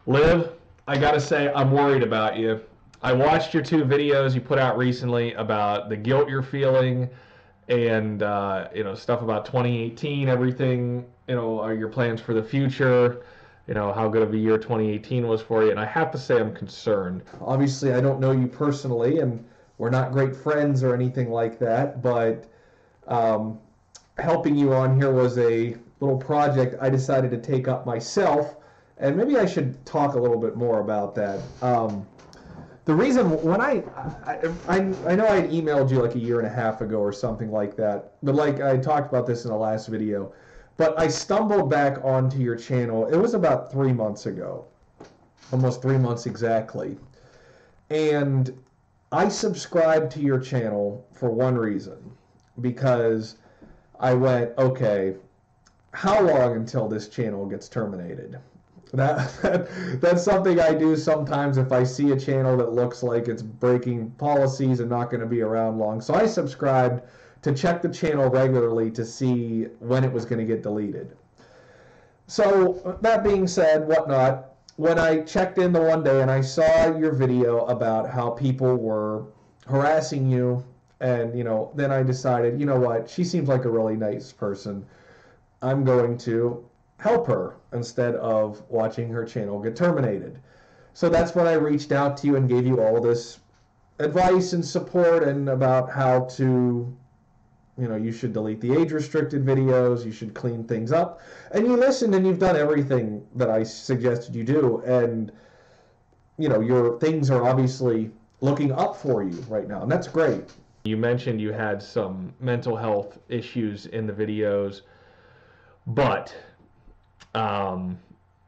Liv, I gotta say, I'm worried about you. I watched your two videos you put out recently about the guilt you're feeling and stuff about 2018, everything, are your plans for the future, how good of a year 2018 was for you. And I have to say, I'm concerned. Obviously, I don't know you personally, and we're not great friends or anything like that, but um, helping you on here was a little project I decided to take up myself, and maybe I should talk a little bit more about that. The reason when I know I had emailed you like a year and a half ago or something like that, but like I talked about this in the last video, but I stumbled back onto your channel. It was about 3 months ago, almost 3 months exactly, and I subscribed to your channel for one reason, because I went, okay, how long until this channel gets terminated? That's something I do sometimes if I see a channel that looks like it's breaking policies and not going to be around long. So I subscribed to check the channel regularly to see when it was going to get deleted. So that being said, whatnot, when I checked in the one day and I saw your video about how people were harassing you, and then I decided, you know what, she seems like a really nice person. I'm going to help her instead of watching her channel get terminated. So that's when I reached out to you and gave you all this advice and support, and about how to, you should delete the age restricted videos, you should clean things up. And you listened and you've done everything that I suggested you do. And, your things are obviously looking up for you right now, and that's great. You mentioned you had some mental health issues in the videos, but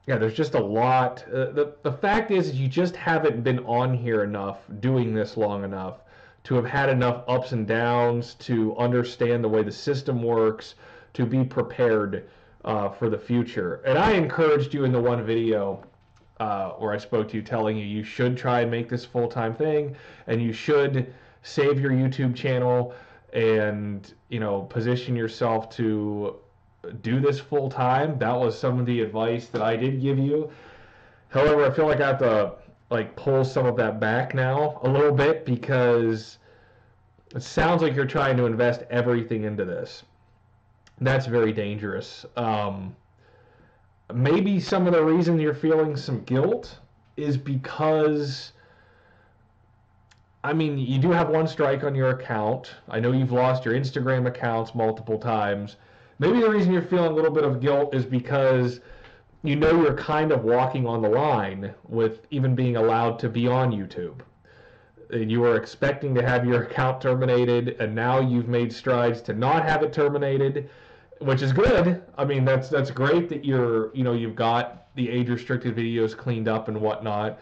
there's just a lot. The fact is you just haven't been on here enough, doing this long enough, to have had enough ups and downs to understand the way the system works, to be prepared for the future. And I encouraged you in the one video where I spoke to you, telling you should try and make this full-time thing, and you should save your YouTube channel and position yourself to do this full time. That was some of the advice that I did give you. However, I feel like I have to pull some of that back now a little bit, because it sounds like you're trying to invest everything into this. That's very dangerous. Maybe some of the reason you're feeling some guilt is because, you do have one strike on your account. I know you've lost your Instagram accounts multiple times. Maybe the reason you're feeling a little bit of guilt is because you're kind of walking on the line with even being allowed to be on YouTube. You were expecting to have your account terminated, and now you've made strides to not have it terminated, which is good. That's great that you've got the age-restricted videos cleaned up and whatnot.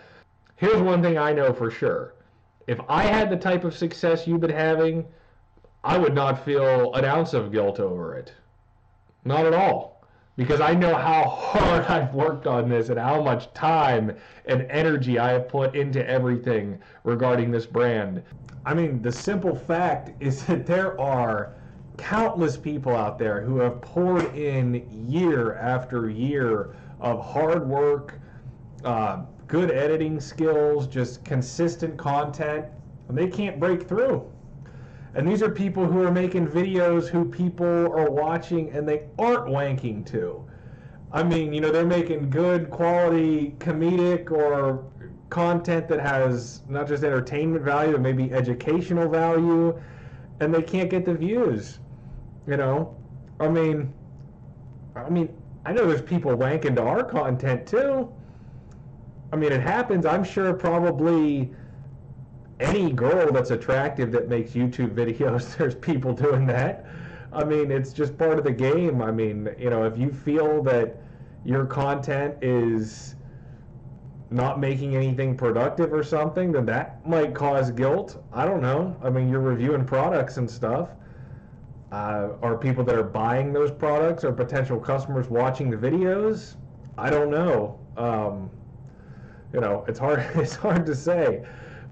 Here's one thing I know for sure. If I had the type of success you've been having, I would not feel an ounce of guilt over it. Not at all. Because I know how hard I've worked on this and how much time and energy I have put into everything regarding this brand. The simple fact is that there are countless people out there who have poured in year after year of hard work, good editing skills, just consistent content, and they can't break through. And these are people who are making videos who people are watching and they aren't wanking to. They're making good quality comedic or content that has not just entertainment value, but maybe educational value, and they can't get the views. I know there's people wanking to our content too. It happens. I'm sure probably any girl that's attractive that makes YouTube videos, there's people doing that. It's just part of the game. If you feel that your content is not making anything productive or something, then that might cause guilt. I don't know. You're reviewing products and stuff. Are people that are buying those products or potential customers watching the videos? I don't know. It's hard to say.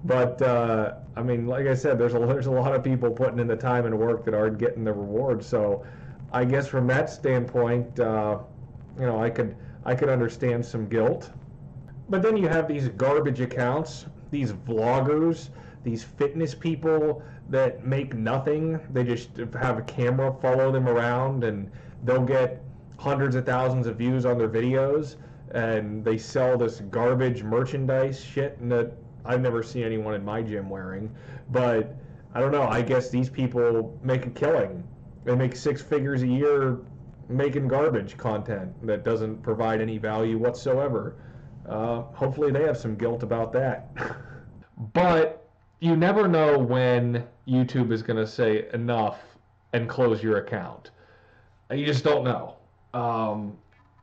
But like I said, there's a lot of people putting in the time and work that aren't getting the reward. So I guess from that standpoint, I could understand some guilt. But then you have these garbage accounts, these vloggers, these fitness people that make nothing. They just have a camera follow them around, and they'll get hundreds of thousands of views on their videos, and they sell this garbage merchandise shit that I've never seen anyone in my gym wearing. But I don't know, I guess these people make a killing. They make six figures a year making garbage content that doesn't provide any value whatsoever. Hopefully they have some guilt about that. But you never know when YouTube is going to say enough and close your account. You just don't know.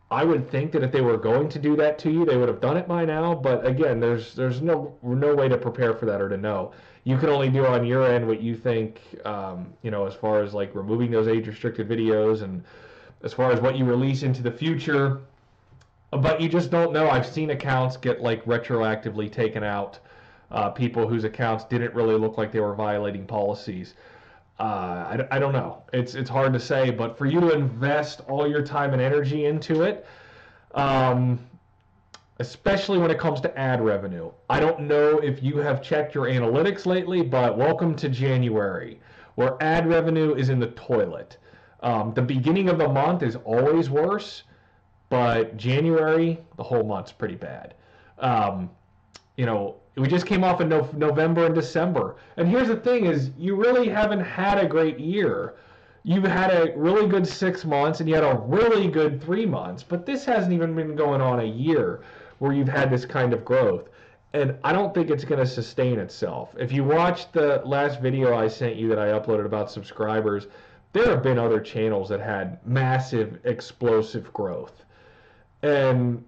I would think that if they were going to do that to you, they would have done it by now. But again, there's no way to prepare for that or to know. You can only do on your end what you think, as far as like removing those age-restricted videos and as far as what you release into the future. But you just don't know. I've seen accounts get like retroactively taken out. People whose accounts didn't really look like they were violating policies. I don't know. It's hard to say, but for you to invest all your time and energy into it, especially when it comes to ad revenue. I don't know if you have checked your analytics lately, but welcome to January, where ad revenue is in the toilet. The beginning of the month is always worse, but January, the whole month's pretty bad. We just came off in November and December. And here's the thing is, you really haven't had a great year. You've had a really good 6 months and you had a really good 3 months, but this hasn't even been going on a year where you've had this kind of growth. And I don't think it's going to sustain itself. If you watched the last video I sent you that I uploaded about subscribers, there have been other channels that had massive, explosive growth. And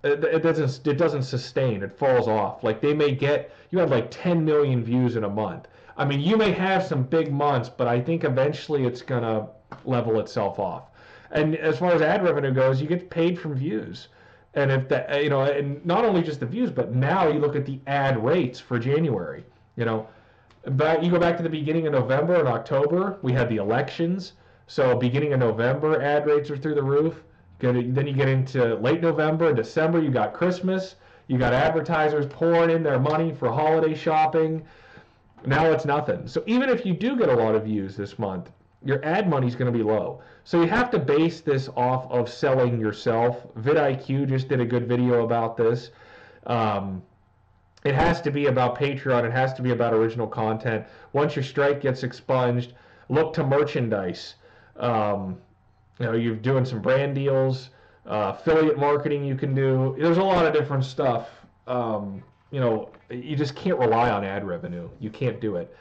it doesn't sustain. It falls off. Like you have like 10 million views in a month. I mean, you may have some big months, but I think eventually it's gonna level itself off. And as far as ad revenue goes, you get paid from views. And if and not only just the views, but now you look at the ad rates for January. But you go back to the beginning of November and October, we had the elections. So beginning of November, ad rates are through the roof. Then you get into late November and December, you got Christmas, you got advertisers pouring in their money for holiday shopping. Now it's nothing. So even if you do get a lot of views this month, your ad money is going to be low. So you have to base this off of selling yourself. vidIQ just did a good video about this. It has to be about Patreon. It has to be about original content. Once your strike gets expunged, look to merchandise. You're doing some brand deals, affiliate marketing you can do. There's a lot of different stuff. You just can't rely on ad revenue. You can't do it.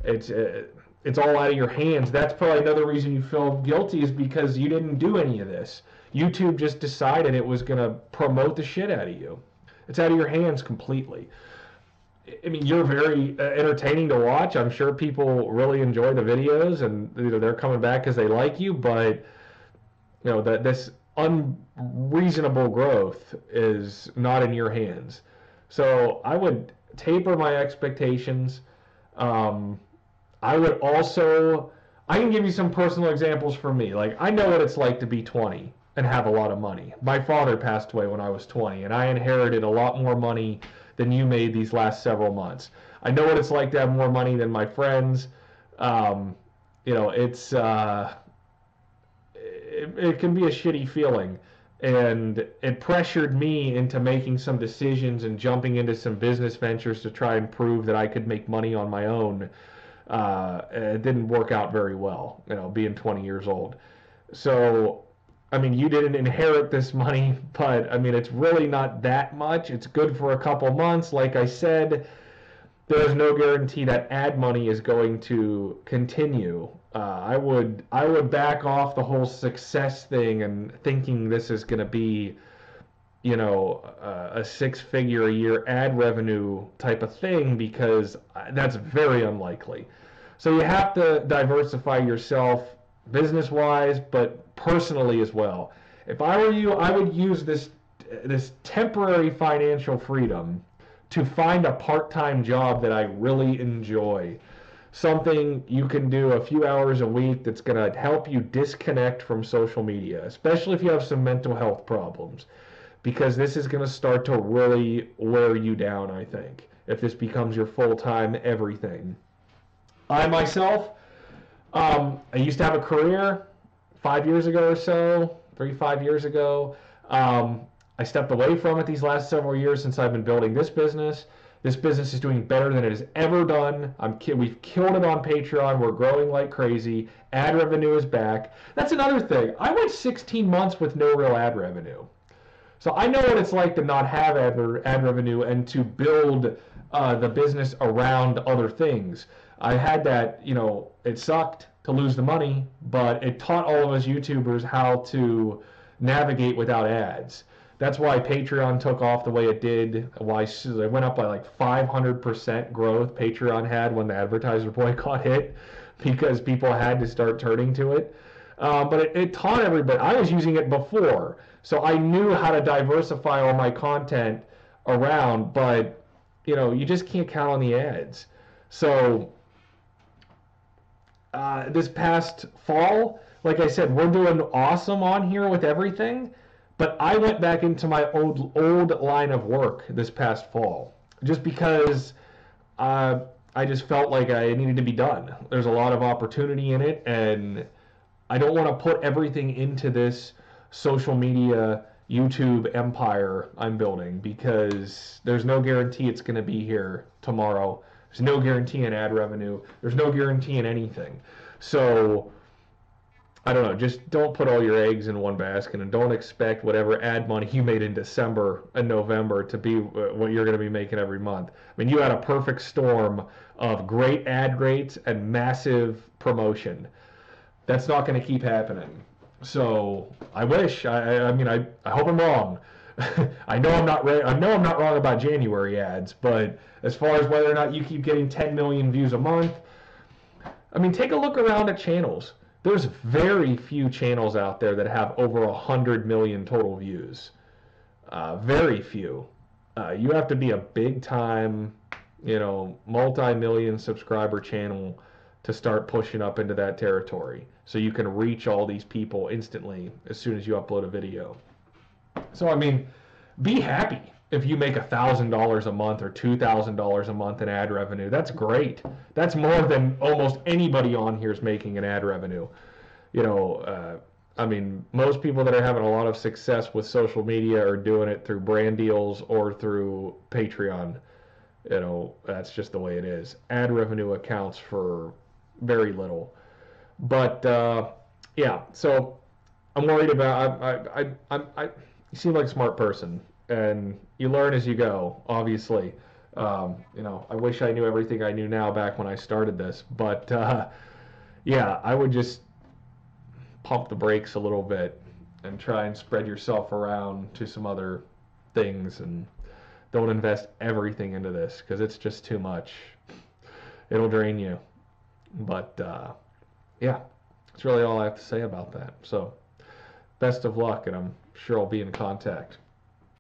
It's all out of your hands. That's probably another reason you feel guilty, is because you didn't do any of this. YouTube just decided it was going to promote the shit out of you. It's out of your hands completely. I mean, you're very entertaining to watch. I'm sure people really enjoy the videos, and they're coming back because they like you, but this unreasonable growth is not in your hands. So I would taper my expectations. I can give you some personal examples for me. Like, I know what it's like to be 20 and have a lot of money. My father passed away when I was 20, and I inherited a lot more money than you made these last several months. I know what it's like to have more money than my friends. It can be a shitty feeling, and it pressured me into making some decisions and jumping into some business ventures to try and prove that I could make money on my own. It didn't work out very well, being 20 years old. So, I mean, you didn't inherit this money, but I mean, it's really not that much. It's good for a couple months. Like I said, there's no guarantee that ad money is going to continue. I would back off the whole success thing and thinking this is going to be, a 6-figure a year ad revenue type of thing, because that's very unlikely. So you have to diversify yourself business-wise, but personally as well. If I were you, I would use this temporary financial freedom to find a part-time job that I really enjoy. Something you can do a few hours a week that's going to help you disconnect from social media, especially if you have some mental health problems. because this is going to start to really wear you down, I think, if this becomes your full-time everything. I myself, I used to have a career 5 years ago or so, 5 years ago. I stepped away from it these last several years since I've been building this business. This business is doing better than it has ever done. We've killed it on Patreon. We're growing like crazy. Ad revenue is back. That's another thing. I went 16 months with no real ad revenue. So I know what it's like to not have ad revenue and to build the business around other things. I had that, it sucked to lose the money, but it taught all of us YouTubers how to navigate without ads. That's why Patreon took off the way it did. Why it went up by like 500% growth Patreon had when the advertiser boycott hit, because people had to start turning to it. But it taught everybody. I was using it before, so I knew how to diversify all my content around, but you just can't count on the ads. So this past fall, like I said, we're doing awesome on here with everything, but I went back into my old line of work this past fall just because I just felt like I needed to be done. There's a lot of opportunity in it, and I don't want to put everything into this social media YouTube empire I'm building, because there's no guarantee it's going to be here tomorrow. There's no guarantee in ad revenue. There's no guarantee in anything. So I don't know, just don't put all your eggs in one basket, and don't expect whatever ad money you made in December and November to be what you're going to be making every month. I mean, you had a perfect storm of great ad rates and massive promotion. That's not going to keep happening. So I wish. I mean, I hope I'm wrong. I know I'm not wrong about January ads, but as far as whether or not you keep getting 10 million views a month, I mean, take a look around at channels. There's very few channels out there that have over 100 million total views. Very few. You have to be a big time, multi-million subscriber channel to start pushing up into that territory, so you can reach all these people instantly as soon as you upload a video. So I mean, be happy if you make $1,000 a month or $2,000 a month in ad revenue. That's great. That's more than almost anybody on here is making in ad revenue. I mean, most people that are having a lot of success with social media are doing it through brand deals or through Patreon. That's just the way it is. Ad revenue accounts for very little. But yeah, so I'm worried about. You seem like a smart person, and you learn as you go, obviously. I wish I knew everything I knew now back when I started this, but yeah, I would just pump the brakes a little bit and try and spread yourself around to some other things, and don't invest everything into this, because it's just too much. It'll drain you. But yeah, that's really all I have to say about that. So best of luck, and I'm sure I'll be in contact.